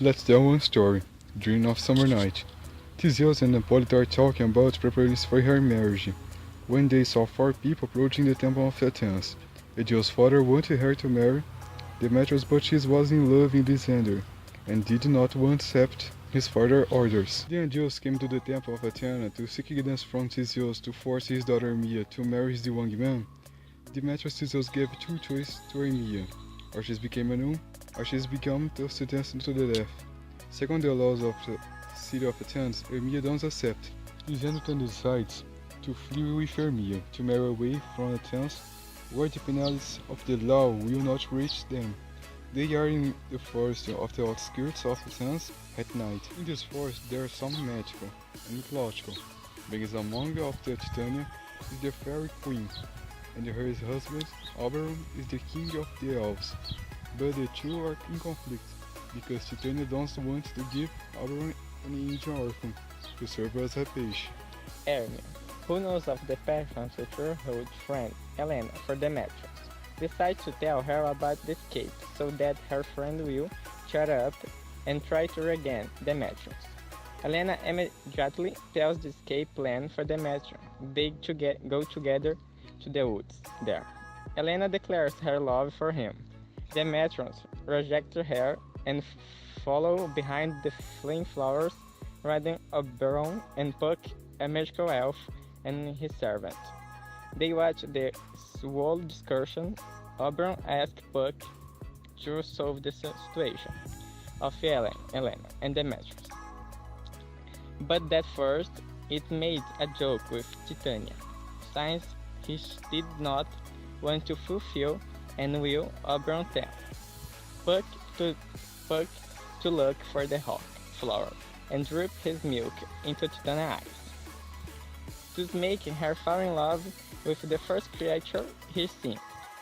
Let's tell one story. During of summer night, Theseus and Hippolyta are talking about preparations for her marriage, when they saw four people approaching the temple of Athens. Theseus' father wanted her to marry Demetrius, but she was in love with Lysander, and did not want to accept his father's orders. Then Zeus came to the temple of Athena to seek guidance from Theseus to force his daughter Hermia to marry the young man. Demetrius Theseus gave two choices to Hermia: or she became a nun, or she became sentenced to the death. Second the laws of the city of Athens, Hermia doesn't accept. Lysander decides to flee with Hermia to marry away from Athens, where the penalties of the law will not reach them. They are in the forest of the outskirts of Athens at night. In this forest there are some magical and mythological beings. Among of the Titania is the fairy queen, and her husband Oberon is the king of the elves. But the two are in conflict, because Titania doesn't want to give Oberon an Indian orphan to serve as a page. Hermia, who knows of the passion future her friend Helena for Demetrius, decides to tell her about the escape so that her friend will shut up and try to regain Demetrius. Helena immediately tells the escape plan for Demetrius. They go together to the woods there. Helena declares her love for him. Demetrius rejects her and follows behind the fleeing flowers, riding Oberon and Puck, a magical elf, and his servant. They watch the whole discussion. Oberon asks Puck to solve the situation of Helena and Demetrius. But that first, it made a joke with Titania, since he did not want to fulfill and will Oberon tell Puck to look for the hawk flower and drip his milk into Titania's eyes, thus making her fall in love with the first creature he seen.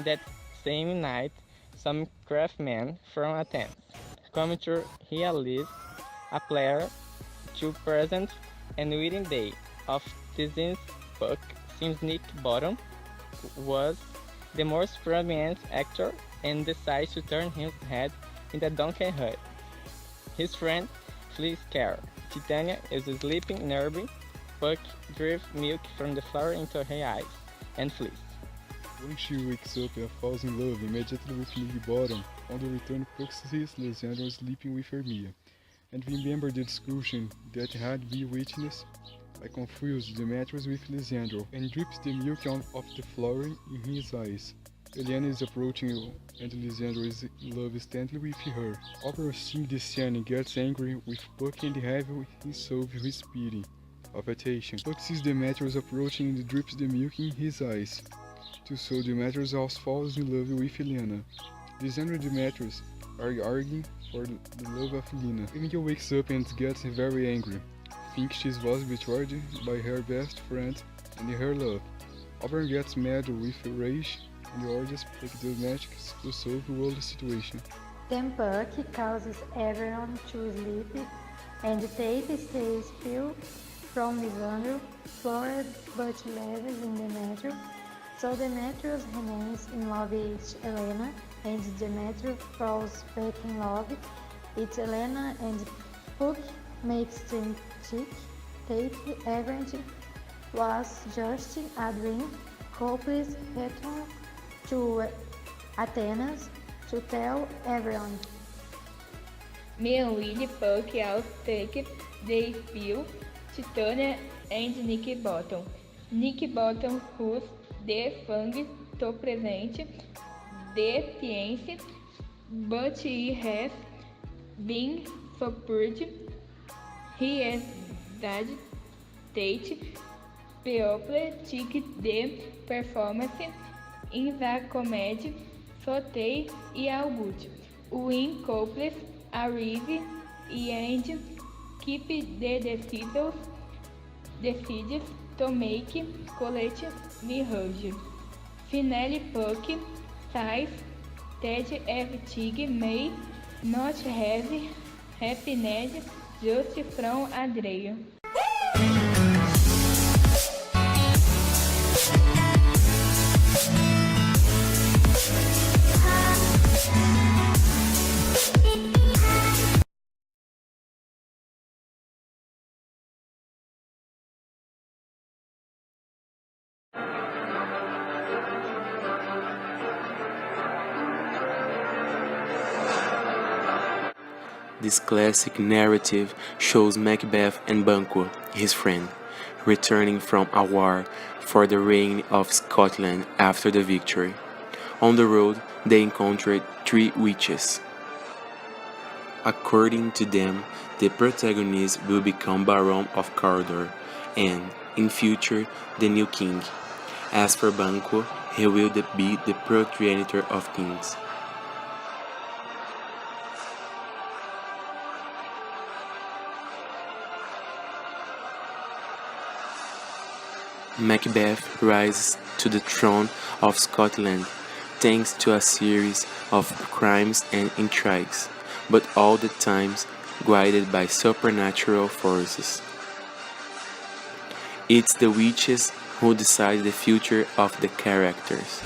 That same night, some craftsmen from Athens come to realize a player to present, and within day of Theseus Puck, since Nick Bottom was the most prominent actor and decides to turn his head in the donkey hut. His friend flees scared. Titania is sleeping nearby. Puck drips milk from the flower into her eyes and flees. When she wakes up and falls in love immediately with Nick Bottom, on the return Puck sees Lysander sleeping with Hermia, and remember the discussion that had been witnessed. I confuse Demetrius with Lysander and drips the milk out of the flower in his eyes. Helena is approaching and Lysander is in love instantly with her. Oberon seeing this scene gets angry with Puck and have him solve his pity of attention. Puck sees Demetrius approaching and drips the milk in his eyes. So Demetrius also falls in love with Helena. Lysander and Demetrius are arguing for the love of Helena. Helena wakes up and gets very angry, thinks she was betrayed by her best friend and her love. Oberon gets mad with rage and orders Puck the magics to solve the whole situation. Then Puck causes everyone to sleep and takes his pill from Lysander, floored but leaves in Demetrius. So Demetrius remains in love with Helena, and Demetrius falls back in love with Helena, and Puck makes them take everything was just a dream. Couples return to Athens to tell everyone. Meanwhile, Puck also takes the pill, Titania and Nick Bottom. Nick Bottom whose the fang to present the experience, but he has been supported. He has that state people take the performance in the comedy Sotei e August. When couples arrive and keep the decisions to make collective marriage. Finally, Puck says that everything may not have happened just from a dream. This classic narrative shows Macbeth and Banquo, his friend, returning from a war for the reign of Scotland after the victory. On the road, they encountered three witches. According to them, the protagonist will become Baron of Cawdor and, in future, the new king. As for Banquo, he will be the progenitor of kings. Macbeth rises to the throne of Scotland thanks to a series of crimes and intrigues, but all the times guided by supernatural forces. It's the witches who decide the future of the characters.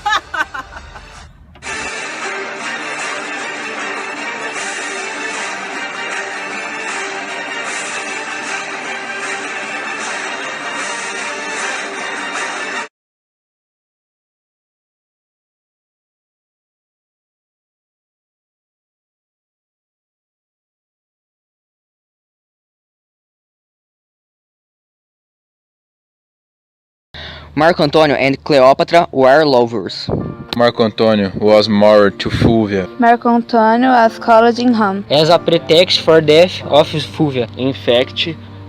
Marco Antonio and Cleopatra were lovers. Marco Antonio was married to Fulvia. Marco Antonio was college in Rome. As a pretext for death of Fulvia. In fact,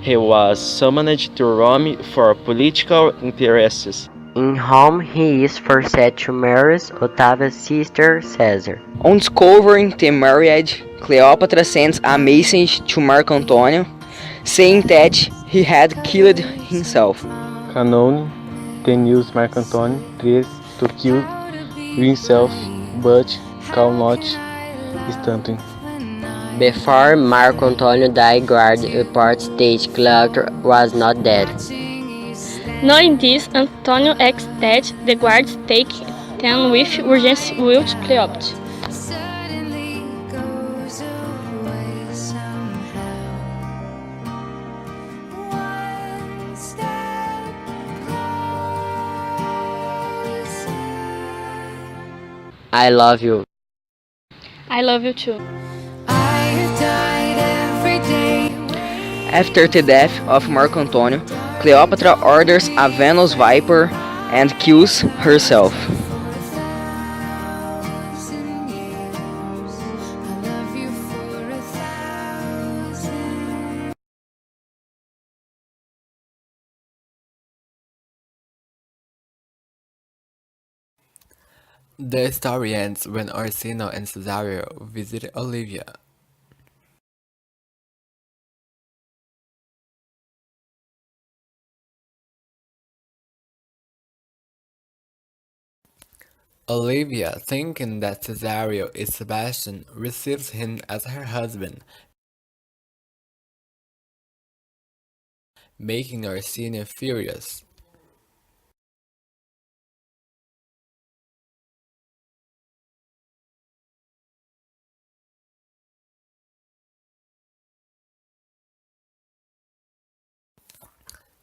he was summoned to Rome for political interests. In Rome, he is forced to marry Octavia's sister Caesar. On discovering the marriage, Cleopatra sends a message to Marco Antonio, saying that he had killed himself. Canon then used Marc Antonio tries to kill himself, but cannot instantly. Before Marco Antonio died, guard reports that Cleopatra was not dead. Knowing this, Antonio asks that the guards take them with urgency to Cleopatra. I love you. I love you too. After the death of Marco Antonio, Cleopatra orders a Venus viper and kills herself. The story ends when Orsino and Cesario visit Olivia. Olivia, thinking that Cesario is Sebastian, receives him as her husband, making Orsino furious.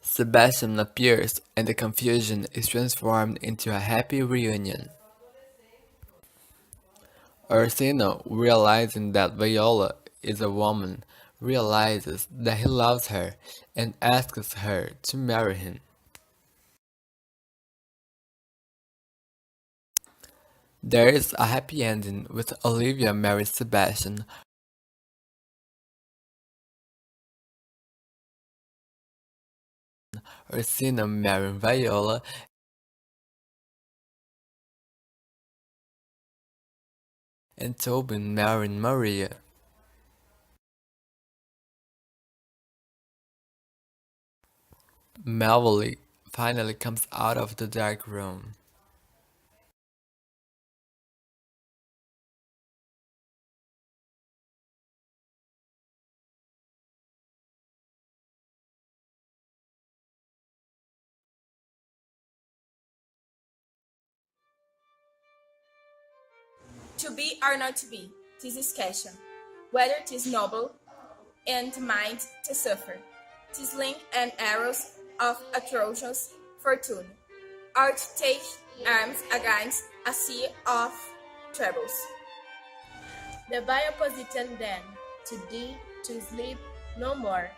Sebastian appears, and the confusion is transformed into a happy reunion. Orsino, realizing that Viola is a woman, realizes that he loves her and asks her to marry him. There is a happy ending with Olivia marries Sebastian. Orsino marrying Viola, and Tobin marrying Maria. Melville finally comes out of the dark room. To be or not to be, this is question. Whether 'tis noble and mind to suffer, 'tis link and arrows of a Trojan's fortune, or to take arms against a sea of troubles. The by opposition then, to thee to sleep no more,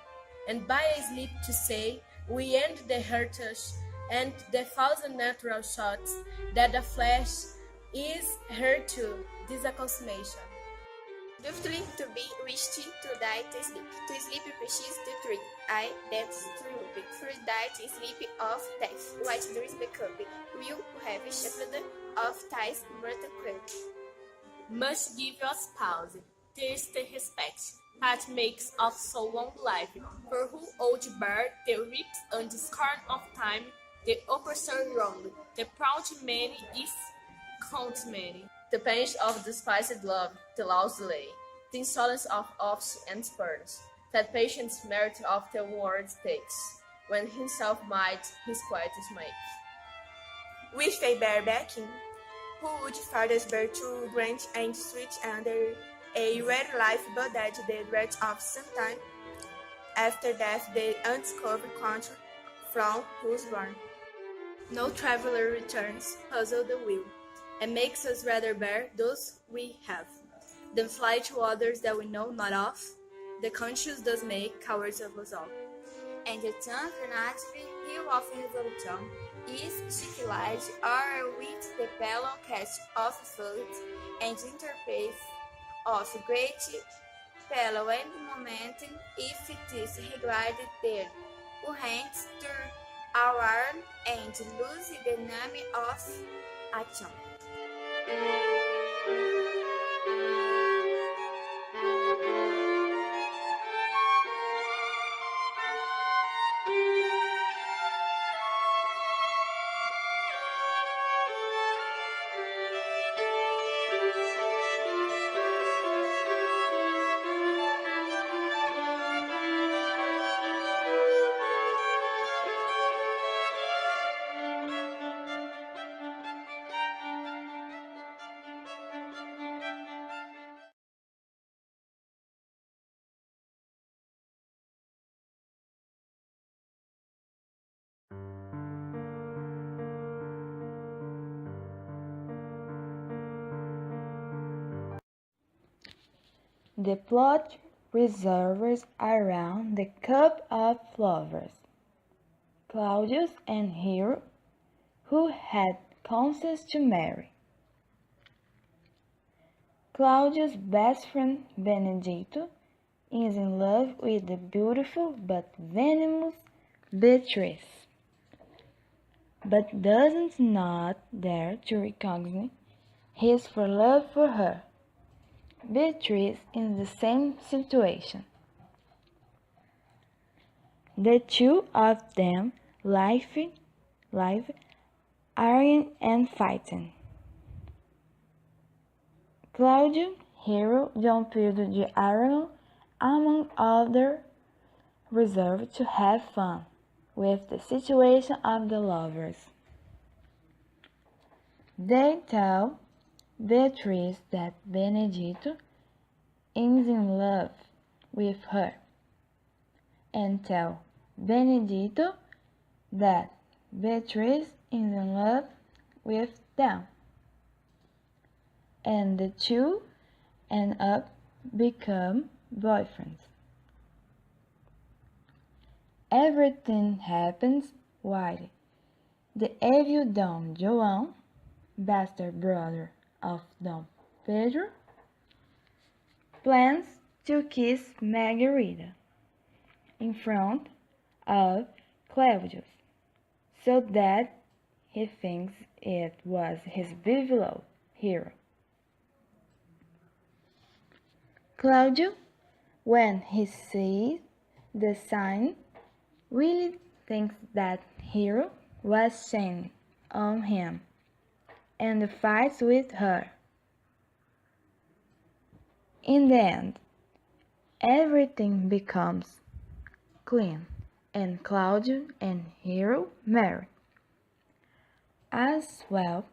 and by sleep to say, we end the heritage and the thousand natural shots that the flesh is here to this a consummation. Duftly to be wished to die to sleep precious to tree, I that's true, first die to sleep of death, white dreams become, will have shuffled of ties mortal quill. Must give us pause, taste the respect, that makes of so long life, for who old bear the rips and scorn of time, the oppressor wrong, the proud man is count many. The pains of despised love, the law's delay, the insolence of oaths and spurns, that patience merit of the words takes, when himself might his quietus make. With a bare backing, who would fathers bear to branch and switch under a red life, but that the dread of some time after death the undiscovered country from whose born no traveler returns, puzzle the will, and makes us rather bear those we have, than fly to others that we know not of. The conscience does make cowards of us all. Entretanto, native rio of resolução is chiquilage or with the bellow catch of foot and interface of great fellow and momentum if it is regarded there, who hangs to our arm and lose the name of action. The plot revolves around the couple of lovers, Claudius and Hero, who had counsels to marry. Claudius' best friend Benedetto is in love with the beautiful but venomous Beatrice, but does not dare to recognize his love for her. Beatrice is in the same situation. The two of them live arguing and fighting. Claudio, hero de período de Aragon, among others, resolved to have fun with the situation of the lovers. They tell Beatrice that Benedetto is in love with her, and tell Benedetto that Beatrice is in love with them, and the two end up become boyfriends. Everything happens while the evil Don João, bastard brother of Dom Pedro, plans to kiss Margarita in front of Claudius, so that he thinks it was his beloved hero. Claudio, when he sees the sign, really thinks that Hero was shining on him and fights with her. In the end, everything becomes clean, and Claudio and Hero marry, as well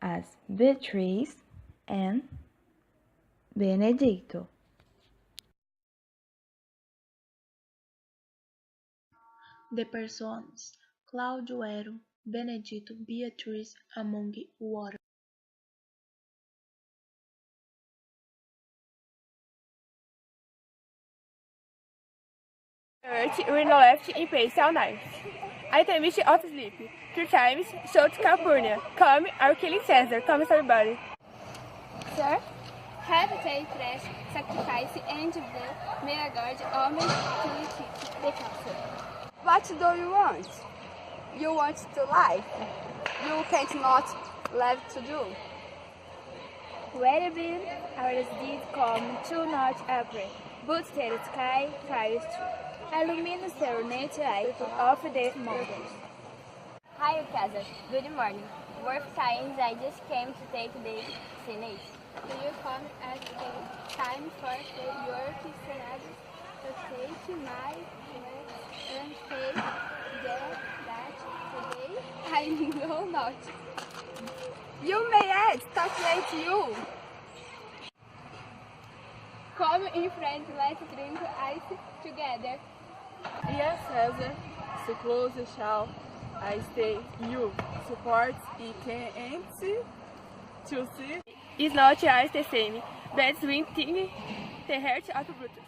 as Beatrice and Benedetto. The persons Claudio, Hero, Benedetto, Beatrice among others. Earth will left in pace all night. I the mission of sleep. 3 times showed California. Come, our killing Caesar. Come, everybody. Sir, have they pressed sacrifice and the Miragard homens to the castle? What do you want? You want to live. You can't not live to do. Very big, our deeds come to not April, but the sky fires through. Illumines the nature light of the mountains. Hi, Casa. Good morning. Worth times I just came to take the Senate. Do you come at the time for the York Senate to take my work and take that today? I know not. You may add, calculate you. Come in friends, let's drink ice together. Yes, Caesar, so close shall I stay. You support it and to see is not as the same. That's when the heart of Brutus.